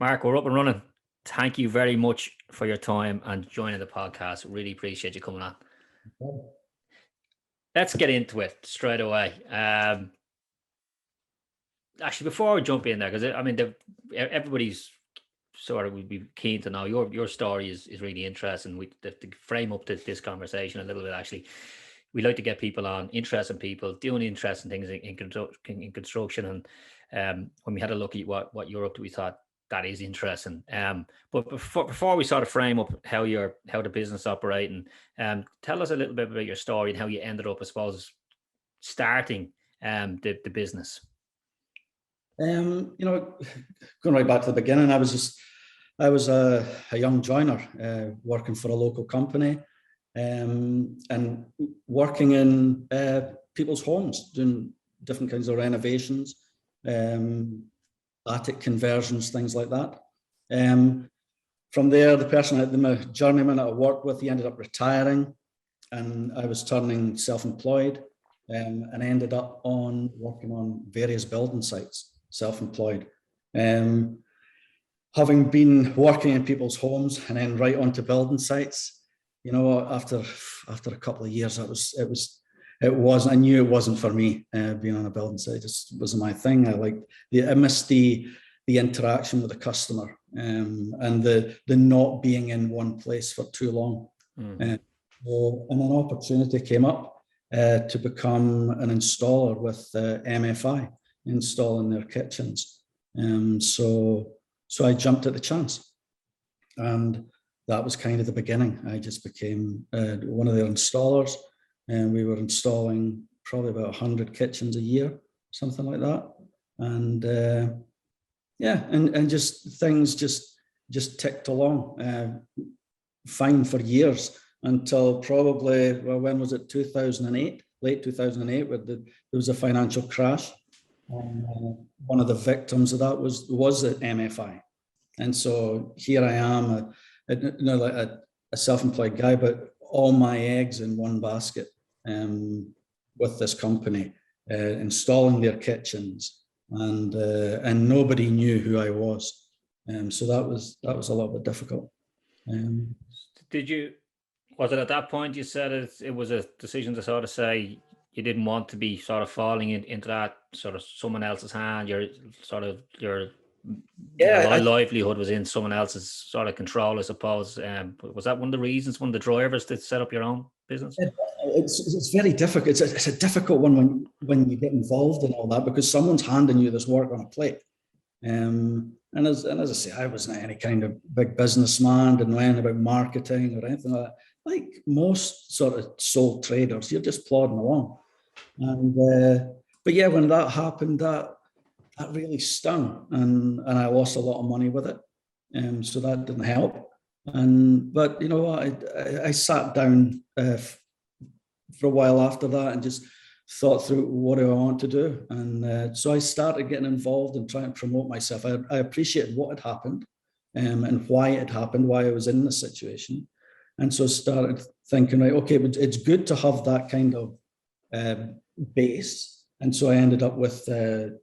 Mark, we're up and running. Thank you very much for your time and joining the podcast. Really appreciate you coming on. Let's get into it straight away. Actually, before we jump in there, because I mean, everybody's sort of would be keen to know your story is really interesting. We to frame up this conversation a little bit. Actually, we like to get people on, interesting people doing interesting things in construction. And when we had a look at what you're up to, we thought that is interesting. But before we sort of frame up how the business operating, tell us a little bit about your story and how you ended up, I suppose, starting the business. Going right back to the beginning, I was a young joiner working for a local company and working in people's homes, doing different kinds of renovations, attic conversions, things like that. From there, my journeyman I worked with, he ended up retiring, and I was turning self-employed, and ended up working on various building sites, self-employed. Having been working in people's homes and then right onto building sites, after a couple of years, I knew it wasn't for me. Being on a building site just wasn't my thing. I missed the interaction with the customer, and the not being in one place for too long. And an opportunity came up to become an installer with MFI, installing their kitchens. So I jumped at the chance, and that was kind of the beginning. I just became one of their installers, and we were installing probably about 100 kitchens a year, something like that. And and just things just ticked along fine for years until probably, when was it? 2008, late 2008, where there was a financial crash. One of the victims of that was at MFI. And so here I am, a self-employed guy, but all my eggs in one basket with this company, installing their kitchens, and nobody knew who I was. So that was a little bit difficult. Was it at that point you said it was a decision to sort of say you didn't want to be sort of falling into that sort of someone else's hand, your livelihood was in someone else's sort of control, I suppose. Was that one of the reasons, one of the drivers to set up your own business? It's very difficult. It's a difficult one when you get involved in all that, because someone's handing you this work on a plate. And as I say, I wasn't any kind of big businessman, didn't know anything about marketing or anything like that. Like most sort of sole traders, you're just plodding along. But yeah, when that happened, that really stung, and I lost a lot of money with it. So that didn't help. But you know what, I sat down for a while after that and just thought through, what do I want to do? And so I started getting involved and trying to promote myself. I appreciated what had happened and why it happened, why I was in this situation. And so I started thinking, right, okay, but it's good to have that kind of base. And so I ended up with the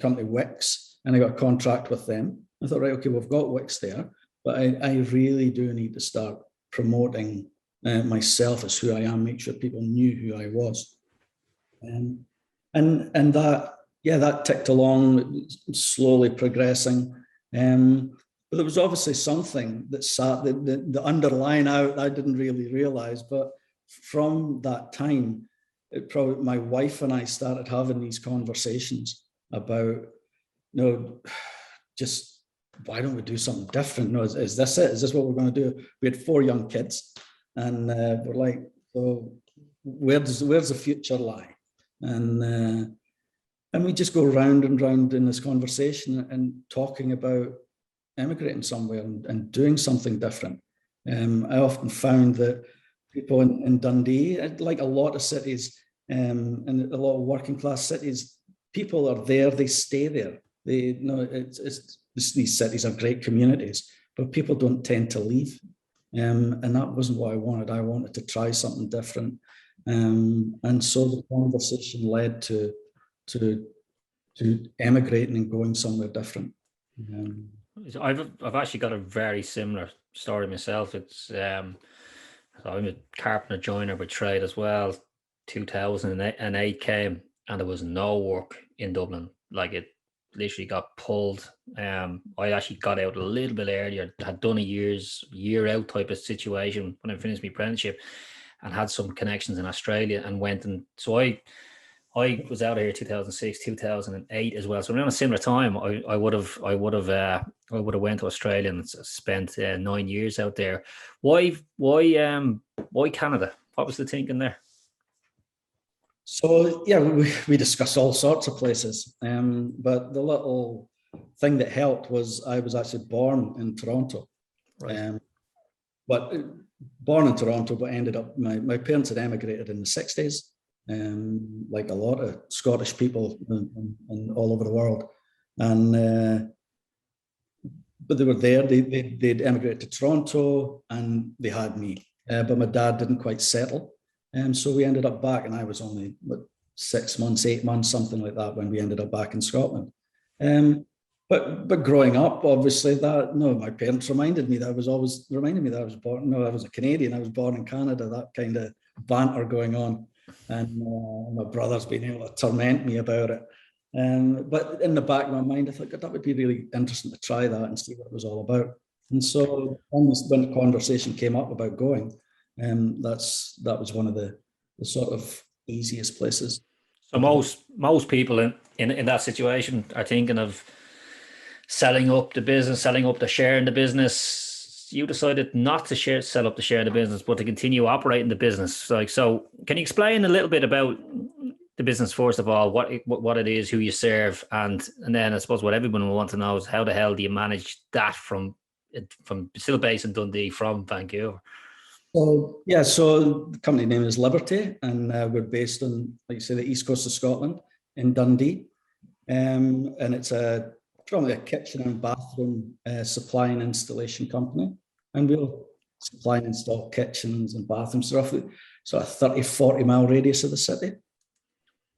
company Wix, and I got a contract with them. I thought, right, okay, we've got Wix there, but I really do need to start promoting myself as who I am, make sure people knew who I was. And that ticked along, slowly progressing. But there was obviously something that sat, the underlying out, I didn't really realize. But from that time, my wife and I started having these conversations about, just why don't we do something different? Is this it? Is this what we're going to do? We had 4 young kids, and we're like, so where's the future lie? And we just go round and round in this conversation and talking about emigrating somewhere and doing something different. I often found that people in Dundee, like a lot of cities, and a lot of working class cities, people are there, they stay there. These cities are great communities, but people don't tend to leave. And that wasn't what I wanted. I wanted to try something different. And so the conversation led to emigrating and going somewhere different. I've actually got a very similar story myself. It's so I'm a carpenter joiner by trade as well. 2008 came and there was no work in Dublin. Like it literally got pulled. I actually got out a little bit earlier. Had done a year out type of situation when I finished my apprenticeship, and had some connections in Australia and went, and so I was out of here 2006, 2008 as well. So around a similar time, I would have went to Australia and spent 9 years out there. Why Canada? What was the thinking there? So yeah, we discussed all sorts of places, but the little thing that helped was I was actually born in Toronto, Right. but born in Toronto, but ended up my parents had emigrated in the 60s, like a lot of Scottish people in all over the world, and but they were there. They'd emigrated to Toronto, and they had me, but my dad didn't quite settle. So we ended up back, and I was only 6 months, 8 months, something like that, when we ended up back in Scotland. But growing up, obviously, my parents reminded me that I was always reminding me that I was born. No, I was a Canadian. I was born in Canada. That kind of banter going on, and my brother's been able to torment me about it. But in the back of my mind, I thought that would be really interesting to try that and see what it was all about. And so when the conversation came up about going, that was one of the sort of easiest places. So most people in that situation are thinking of selling up the business, selling up the share in the business. You decided not to sell up the share in the business, but to continue operating the business. So can you explain a little bit about the business first of all, what it is, who you serve, and then I suppose what everyone will want to know is how the hell do you manage that from still based in Dundee from Vancouver? So yeah, so the company name is Liberty, and we're based on, like you say, the east coast of Scotland in Dundee, and it's probably a kitchen and bathroom supply and installation company, and we'll supply and install kitchens and bathrooms roughly sort of 30-40 mile radius of the city.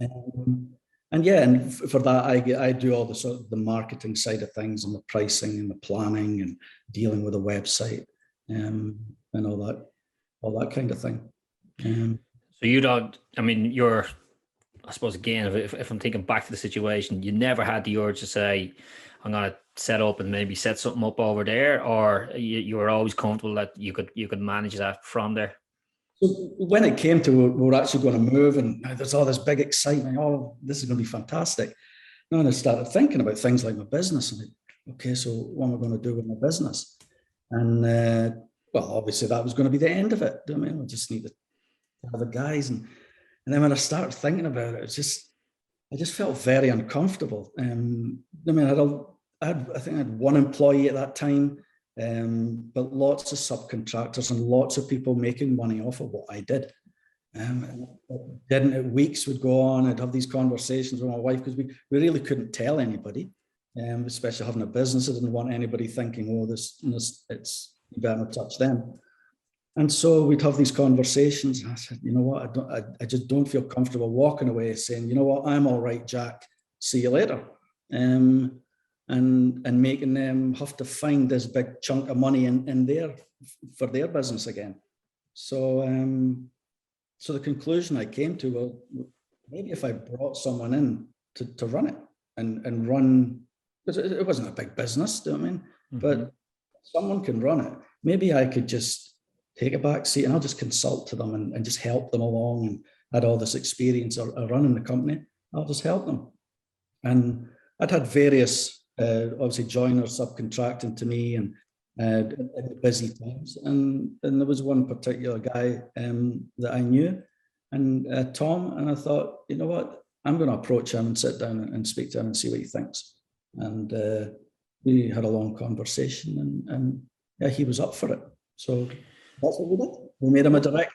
And yeah, and for that I do all the sort of the marketing side of things and the pricing and the planning and dealing with a website, and all that kind of thing. So you don't, I mean, I suppose again, if I'm thinking back to the situation, you never had the urge to say, I'm going to set up and maybe set something up over there, or you were always comfortable that you could manage that from there? So when it came to we were actually going to move, and there's all this big excitement, oh, this is going to be fantastic. And I started thinking about things like my business. I'm like, okay, so what am I going to do with my business? And well, obviously that was going to be the end of it. I mean, I just need to have the guys. And then when I started thinking about it, I just felt very uncomfortable. I mean, I think I had one employee at that time, but lots of subcontractors and lots of people making money off of what I did. Weeks would go on. I'd have these conversations with my wife because we really couldn't tell anybody, especially having a business. I didn't want anybody thinking, oh, you better not touch them. And so we'd have these conversations. And I said, you know what, I just don't feel comfortable walking away saying, you know what, I'm all right, Jack, see you later. And making them have to find this big chunk of money for their business again. So the conclusion I came to, well, maybe if I brought someone in to run it and run, because it wasn't a big business, do you know what I mean? Mm-hmm. But someone can run it. Maybe I could just take a back seat and I'll just consult to them and just help them along, and had all this experience of running the company. I'll just help them. And I'd had various, obviously, joiners subcontracting to me and in the busy times. And there was one particular guy that I knew, and Tom, and I thought, you know what, I'm going to approach him and sit down and speak to him and see what he thinks. And we had a long conversation, and yeah, he was up for it. So that's what we did. We made him a director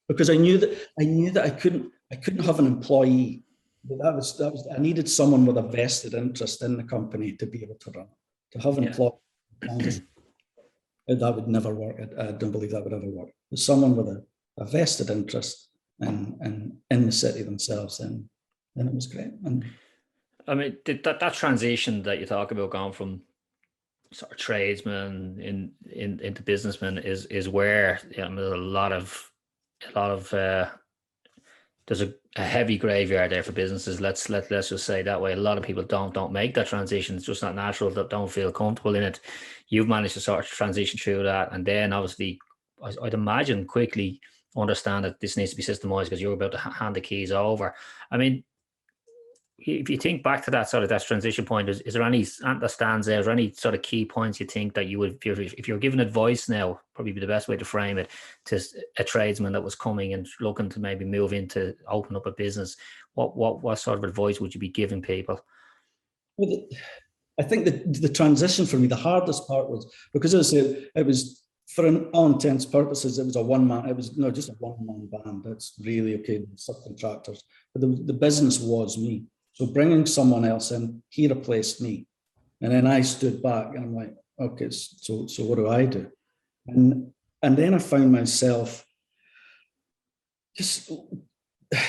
because I knew that I couldn't have an employee. I needed someone with a vested interest in the company to be able to run it. To have an employee, that would never work. I don't believe that would ever work. But someone with a vested interest in the city themselves, then it was great. And I mean, that transition that you talk about, going from sort of tradesmen into businessmen is where, you know, there's a lot of there's a heavy graveyard there for businesses. Let's just say that way. A lot of people don't make that transition. It's just not natural. That don't feel comfortable in it. You've managed to sort of transition through that, and then obviously, I'd imagine quickly understand that this needs to be systemized because you're about to hand the keys over. I mean, if you think back to that sort of that transition point, is there any that stands there? Is there any sort of key points you think that you would, if you're giving advice now, probably be the best way to frame it, to a tradesman that was coming and looking to maybe move into open up a business? What sort of advice would you be giving people? Well, I think the transition for me, the hardest part was because, as I said, it was, for all intents purposes, it was a one-man. It was just a one-man band. That's really okay, subcontractors, but the business was me. So bringing someone else in, he replaced me. And then I stood back and I'm like, okay, so what do I do? And then I found myself just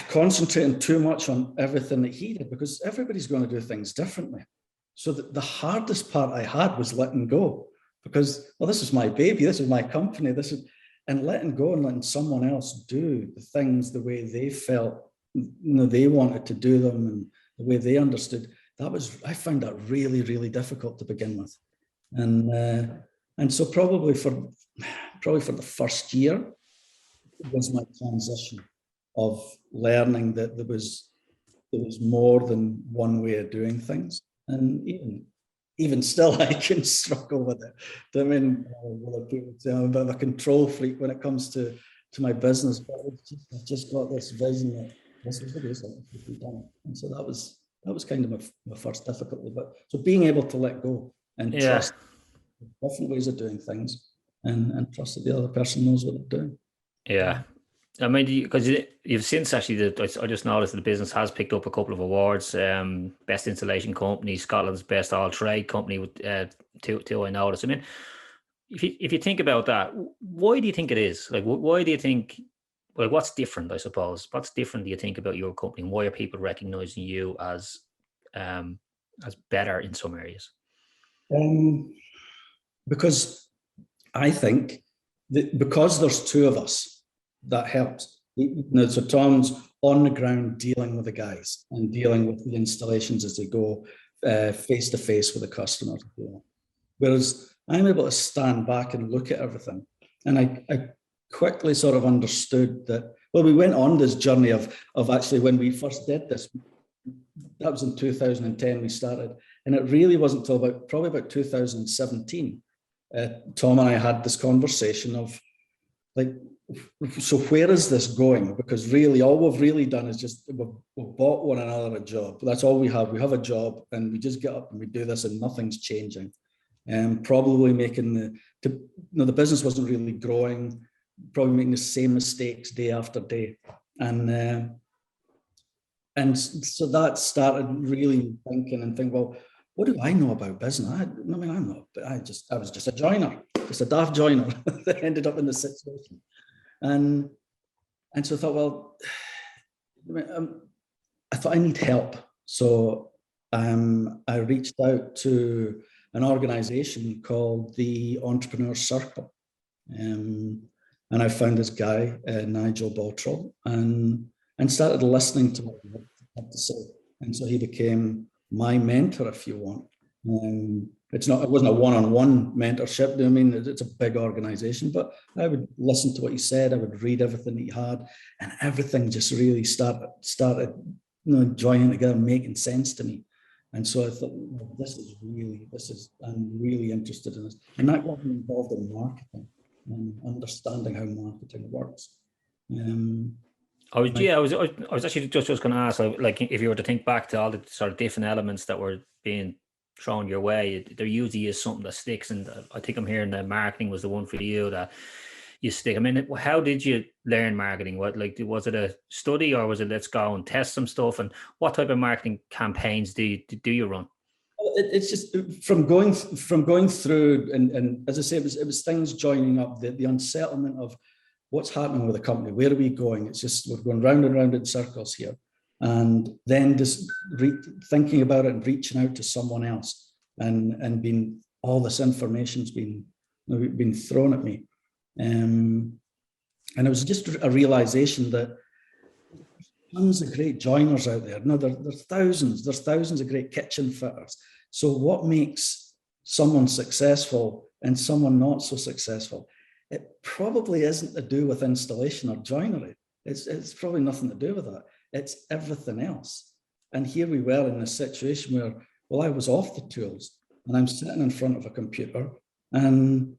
concentrating too much on everything that he did, because everybody's going to do things differently. So the hardest part I had was letting go, because, well, this is my baby, this is my company, and letting go and letting someone else do the things the way they felt, they wanted to do them, and the way they understood. I found that really, really difficult to begin with. And so probably for the first year was my transition of learning that there was more than one way of doing things. And even still, I can struggle with it. I mean, I'm a bit of a control freak when it comes to my business, but I've just got this vision that this is something that should be done. And so that was kind of my first difficulty. But so being able to let go and trust different ways of doing things, and trust that the other person knows what they're doing. Yeah. I mean, because you've since actually, I just noticed that the business has picked up a couple of awards. Best Installation Company, Scotland's Best All Trade Company, with two I noticed. I mean, if you think about that, why do you think it is? Like, why do you think? Like, what's different? I suppose. What's different do you think about your company? And why are people recognizing you as better in some areas? Because I think that because there's two of us, that helps. So Tom's on the ground dealing with the guys and dealing with the installations as they go face to face with the customers. Whereas I'm able to stand back and look at everything. And I quickly sort of understood that, well, we went on this journey of actually, when we first did this, that was in 2010 we started. And it really wasn't until probably about 2017, Tom and I had this conversation of, like, so where is this going? Because really, all we've really done is just we've bought one another a job. That's all we have. We have a job, and we just get up and we do this, and nothing's changing. And probably making the business wasn't really growing. Probably making the same mistakes day after day, and so that started really thinking, well, what do I know about business? I mean, I'm not. I was just a joiner, just a daft joiner that ended up in this situation. And so I thought, well, I thought I need help. So I reached out to an organization called the Entrepreneur Circle. And I found this guy, Nigel Bottrell, and started listening to what he had to say. And so he became my mentor, if you want. It wasn't a one-on-one mentorship. I mean, it's a big organization, but I would listen to what he said. I would read everything that he had, and everything just really started joining together, making sense to me. And so I thought, well, I'm really interested in this. And that got me involved in marketing and understanding how marketing works. I was actually just going to ask, like, if you were to think back to all the sort of different elements that were being thrown your way, there usually is something that sticks. And I think I'm hearing that marketing was the one for you that you stick. I mean, how did you learn marketing? Was it a study, or was it let's go and test some stuff? And what type of marketing campaigns do you run? It's just from going through, and as I say, it was things joining up, the unsettlement of what's happening with the company, where are we going? It's just, we're going round and round in circles here. And then just thinking about it and reaching out to someone else and being all this information's been thrown at me. And it was just a realization that tons of great joiners out there. No, there's thousands of great kitchen fitters. So what makes someone successful and someone not so successful? It probably isn't to do with installation or joinery. It's probably nothing to do with that. It's everything else. And here we were in a situation where, well, I was off the tools and I'm sitting in front of a computer and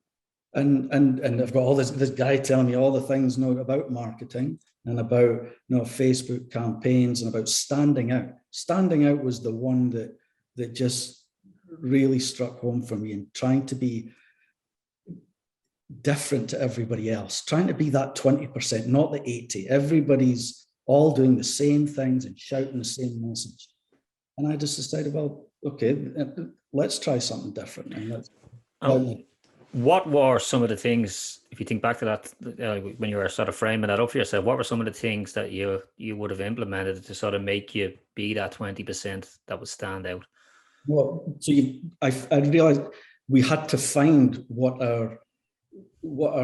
I've got all this guy telling me all the things about marketing and about Facebook campaigns and about standing out. Standing out was the one that just really struck home for me, and trying to be different to everybody else, trying to be that 20%, not the 80%. Everybody's all doing the same things and shouting the same message. And I just decided, well, okay, let's try something different. And what were some of the things, if you think back to that, when you were sort of framing that up for yourself, what were some of the things that you would have implemented to sort of make you be that 20% that would stand out? Well, so I realized we had to find what our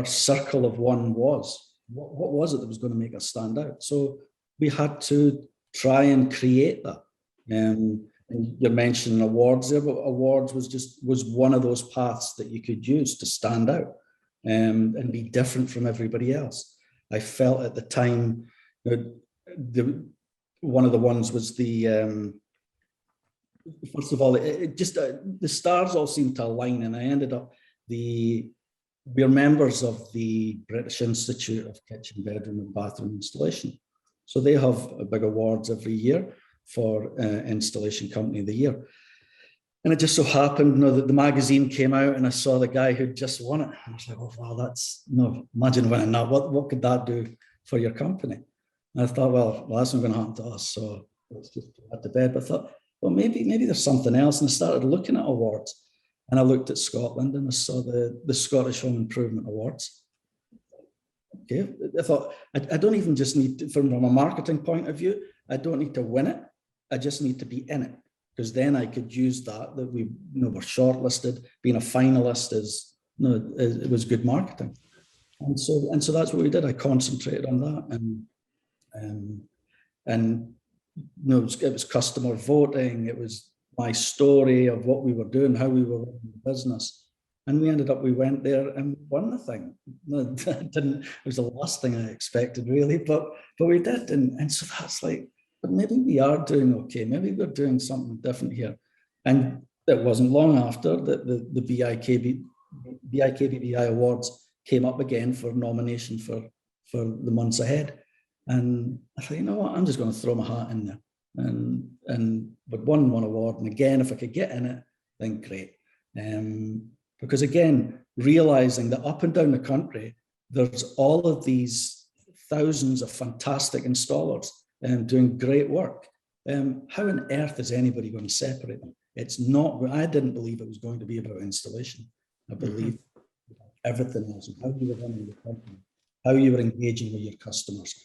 circle of one was. What was it that was going to make us stand out? So we had to try and create that. And you're mentioning awards there, but awards was one of those paths that you could use to stand out and be different from everybody else. I felt at the time that one of the ones was the first of all, it just the stars all seemed to align, and I ended up we're members of the British Institute of Kitchen, Bedroom and Bathroom Installation. So they have big awards every year for Installation Company of the Year. And it just so happened, that the magazine came out and I saw the guy who'd just won it. And I was like, oh, wow, imagine winning that. What could that do for your company? And I thought, well, that's not going to happen to us. So let's just put that to bed. But I thought, well, maybe there's something else. And I started looking at awards. And I looked at Scotland and I saw the Scottish Home Improvement Awards. Okay, I thought, I don't even just need to, from a marketing point of view, I don't need to win it. I just need to be in it, because then I could use that we were shortlisted. Being a finalist it was good marketing, and so that's what we did. I concentrated on that, and it was customer voting. It was my story of what we were doing, how we were running the business. And we went there and won the thing. It was the last thing I expected, really, but we did. And so that's like, but maybe we are doing okay. Maybe we're doing something different here. And it wasn't long after that the BIKBBI Awards came up again for nomination for the months ahead. And I thought, you know what, I'm just going to throw my hat in there. And but won one award, and again, if I could get in it, then great. Because again, realizing that up and down the country, there's all of these thousands of fantastic installers doing great work. How on earth is anybody going to separate them? It's not. I didn't believe it was going to be about installation. I believed everything else, and how you were running the company, how you were engaging with your customers,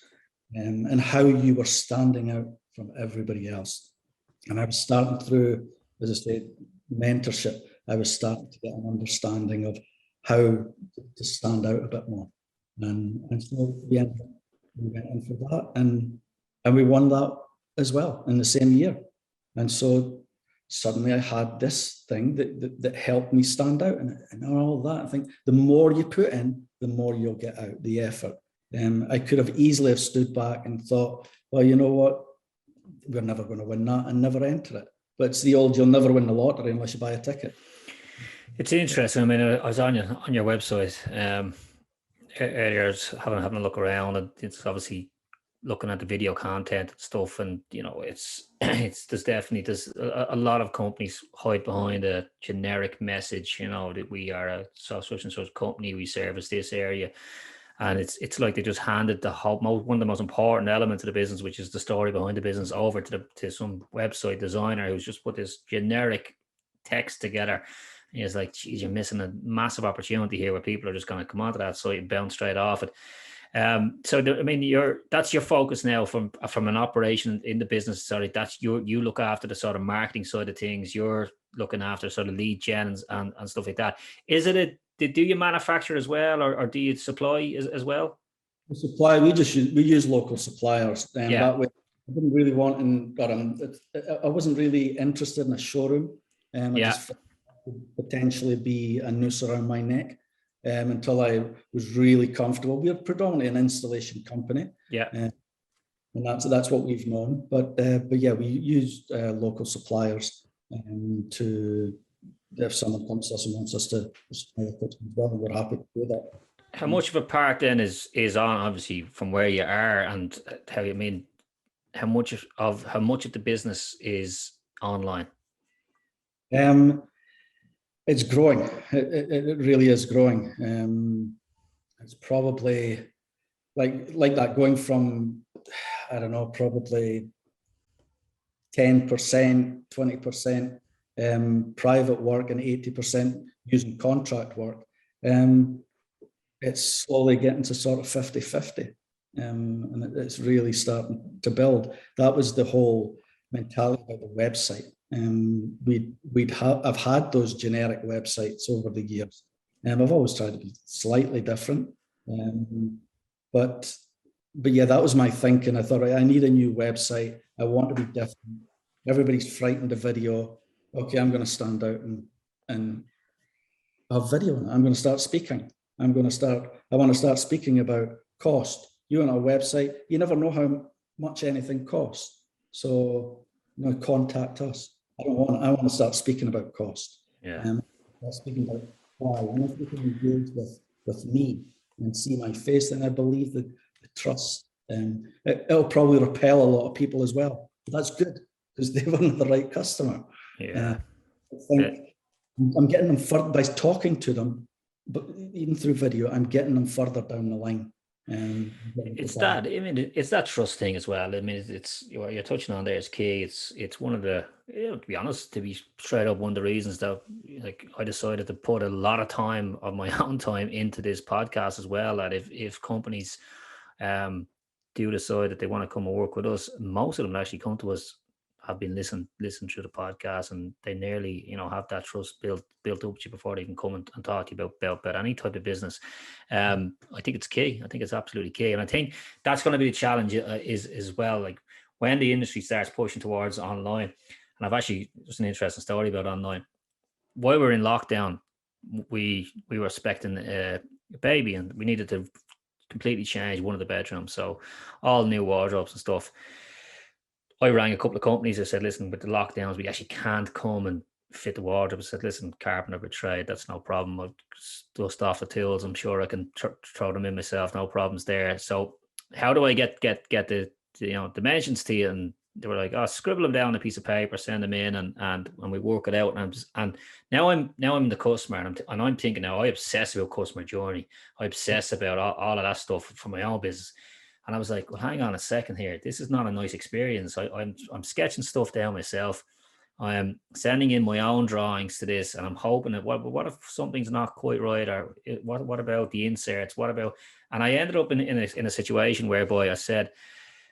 and how you were standing out from everybody else. And I was starting through, as I say, mentorship. I was starting to get an understanding of how to stand out a bit more. And so we went in for that, and we won that as well in the same year. And so suddenly I had this thing that helped me stand out, and all that. I think the more you put in, the more you'll get out, the effort. I could have easily have stood back and thought, well, you know what, we're never going to win that, and never enter it. But it's the old, you'll never win the lottery unless you buy a ticket. It's interesting. I mean, I was on your website earlier, having a look around, and it's obviously looking at the video content and stuff, and it's there's a lot of companies hide behind a generic message, that we are a such and such company, we service this area. And it's like they just handed one of the most important elements of the business, which is the story behind the business, over to some website designer who's just put this generic text together. And it's like, geez, you're missing a massive opportunity here where people are just going to come onto that site and bounce straight off it. That's your focus now from an operation in the business. Sorry, that's you look after the sort of marketing side of things. You're looking after sort of lead gens and stuff like that. Is it do you manufacture as well, or do you supply as well? The supply, we use local suppliers, and Yeah. that way I didn't really want, and I wasn't really interested in a showroom. I just potentially be a noose around my neck until I was really comfortable. We're predominantly an installation company. Yeah. And that's what we've known. But yeah, we use local suppliers to, if someone comes to us and wants us to supply equipment as well, we're happy to do that. How much of a part then is on, obviously, from where you are, and how much of the business is online? It's growing. It really is growing. It's probably like that, going from, I don't know, probably 10%, 20% private work and 80% using contract work. It's slowly getting to sort of 50-50. And it's really starting to build. That was the whole mentality about the website. I've had those generic websites over the years, and I've always tried to be slightly different. But yeah, that was my thinking. I thought, I need a new website. I want to be different. Everybody's frightened of video. Okay, I'm going to stand out and have video. I'm going to start speaking. I want to start speaking about cost. You on our website, you never know how much anything costs. So, contact us. I want to start speaking about cost. Yeah. Start speaking about why. And if you can engage with me and see my face, then I believe that the trust. It'll probably repel a lot of people as well. But that's good, because they weren't the right customer. Yeah. I think I'm getting them further by talking to them, but even through video, I'm getting them further down the line. It's that. I mean, it's that trust thing as well. I mean, it's what you're touching on there is key. It's one of the, to be honest, to be straight up, one of the reasons that I decided to put a lot of time of my own time into this podcast as well. That if companies do decide that they want to come and work with us, most of them actually come to us, have been listening through the podcast, and they nearly have that trust built up to you before they even come and talk to you about any type of business. I think it's key. I think it's absolutely key, and I think that's going to be the challenge is as well. Like when the industry starts pushing towards online, and I've actually just an interesting story about online. While we were in lockdown, we were expecting a baby, and we needed to completely change one of the bedrooms, so all new wardrobes and stuff. I rang a couple of companies. I said, listen, with the lockdowns, we actually can't come and fit the wardrobe. I said, listen, carpenter by trade, that's no problem. I'll dust off the tools. I'm sure I can throw them in myself. No problems there. So how do I get the dimensions to you? And they were like, scribble them down on a piece of paper, send them in, and we work it out. And now I'm the customer, and I'm thinking now, I obsess about customer journey. I obsess about all of that stuff for my own business. And I was like, well, hang on a second here. This is not a nice experience. I'm sketching stuff down myself. I am sending in my own drawings to this, and I'm hoping that what if something's not quite right, or what about the inserts? What about? And I ended up in a situation whereby I said,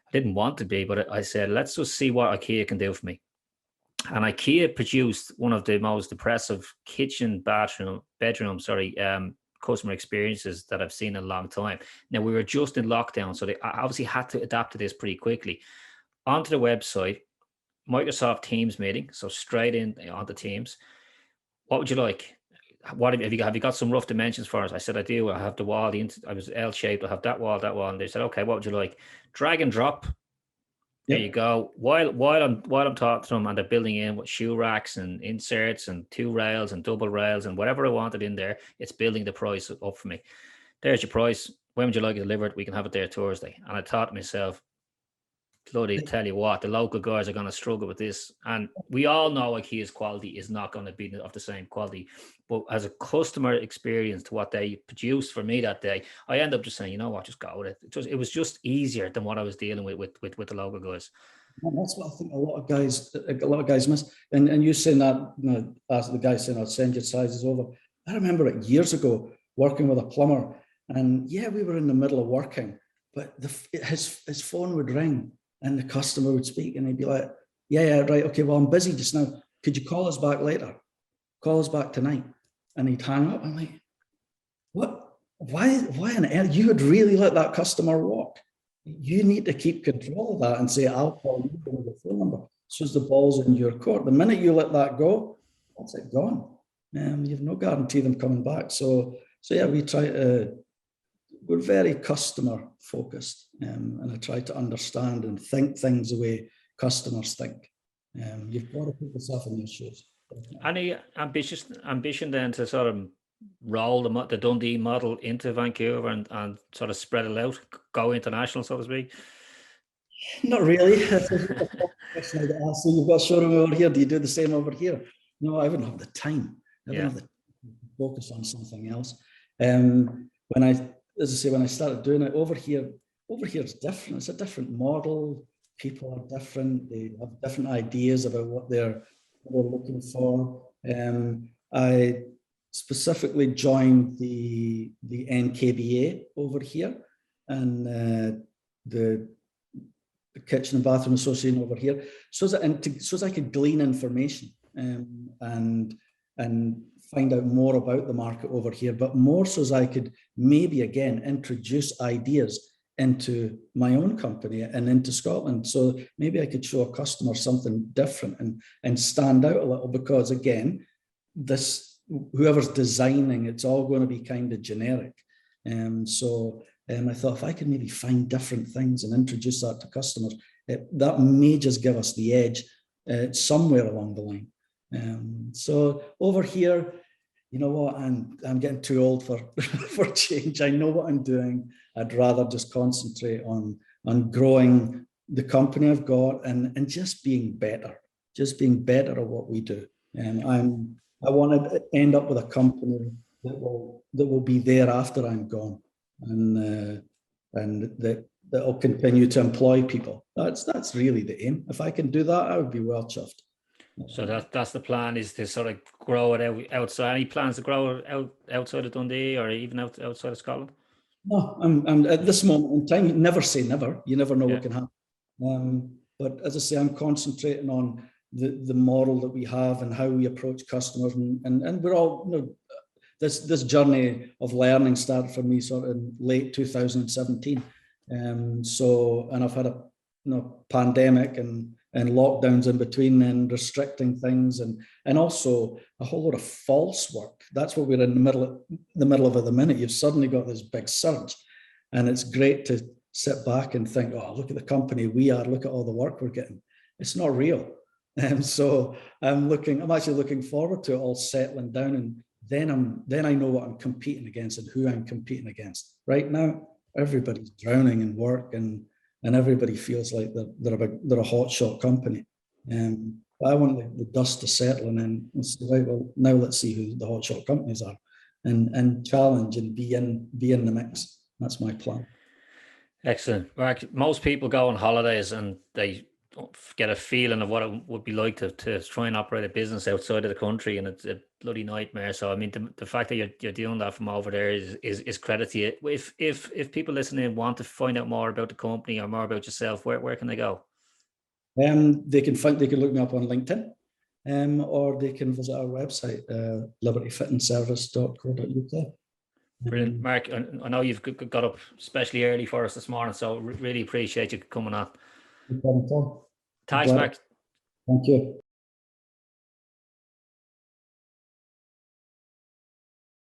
I didn't want to be, but I said, let's just see what IKEA can do for me. And IKEA produced one of the most impressive bedroom customer experiences that I've seen in a long time. Now, we were just in lockdown, so they obviously had to adapt to this pretty quickly. Onto the website, Microsoft Teams meeting, so straight in onto Teams. What would you like? What have you got some rough dimensions for us? I said, I do. I have the wall. I was L-shaped. I have that wall. And they said, okay, what would you like? Drag and drop. There you go. While I'm talking to them, and they're building in what shoe racks and inserts and 2 rails and double rails and whatever I wanted in there, it's building the price up for me. There's your price. When would you like it delivered? We can have it there Thursday. And I thought to myself, bloody tell you what, the local guys are going to struggle with this. And we all know IKEA's quality is not going to be of the same quality. But as a customer experience to what they produced for me that day, I end up just saying, you know what, just go with it. It was just easier than what I was dealing with the local guys. And that's what I think a lot of guys miss. And you saying that, as the guy saying, I'll send your sizes over. I remember it years ago working with a plumber, and yeah, we were in the middle of working, but his phone would ring and the customer would speak, and he'd be like, yeah, right, okay, well, I'm busy just now. could you call us back later? Call us back tonight. And he'd hang up. I'm like, what? Why on earth? You would really let that customer walk. You need to keep control of that and say, I'll call you with the phone number. So as the ball's in your court. The minute you let that go, that's it, gone. You have no guarantee them coming back. So yeah, we're very customer focused, and I try to understand and think things the way customers think. You've got to put yourself in their shoes. Any ambition then to sort of roll the Dundee model into Vancouver and sort of spread it out, go international, so to speak? Not really. So you've got a showroom over here. Do you do the same over here? No, I wouldn't have the time. I wouldn't have the time to focus on something else. When I started doing it over here it's different. It's a different model. People are different. They have different ideas about what they're looking for. I specifically joined the NKBA over here, and the Kitchen and Bathroom Association over here, so as I could glean information and find out more about the market over here, but more so as I could maybe again introduce ideas into my own company and into Scotland. So maybe I could show a customer something different and stand out a little, because again, whoever's designing, it's all going to be kind of generic. I thought if I could maybe find different things and introduce that to customers, that may just give us the edge somewhere along the line. So over here, you know what, I'm getting too old for change. I know what I'm doing. I'd rather just concentrate on growing the company I've got and just being better at what we do. And I want to end up with a company that will be there after I'm gone, and that will continue to employ people. That's really the aim. If I can do that, I would be well chuffed. So that's the plan, is to sort of grow it outside. Any plans to grow it outside of Dundee or even outside of Scotland? No, I'm at this moment in time. You never say never. You never know what can happen. But as I say, I'm concentrating on the model that we have and how we approach customers, and we're all, this journey of learning started for me sort of in late 2017. And I've had a pandemic and lockdowns in between and restricting things and also a whole lot of false work. That's what we're in the middle of at the minute. You've suddenly got this big surge, and it's great to sit back and think, oh, look at the company we are, look at all the work we're getting. It's not real. And so I'm actually looking forward to it all settling down, and then I know what I'm competing against and who I'm competing against. Right now, everybody's drowning in work and everybody feels like they're a hotshot company. But I want the dust to settle and say, right, well, now let's see who the hotshot companies are, and challenge and be in the mix. That's my plan. Excellent. Mark, most people go on holidays and they get a feeling of what it would be like to try and operate a business outside of the country, and it's a bloody nightmare. So I mean, the fact that you're doing that from over there is credit to you. If people listening want to find out more about the company or more about yourself, where can they go? They can look me up on LinkedIn, or they can visit our website, libertyfittingservice.co.uk. Brilliant, Mark. I know you've got up especially early for us this morning, so really appreciate you coming on. No problem at all. Thanks, Mark. Thank you.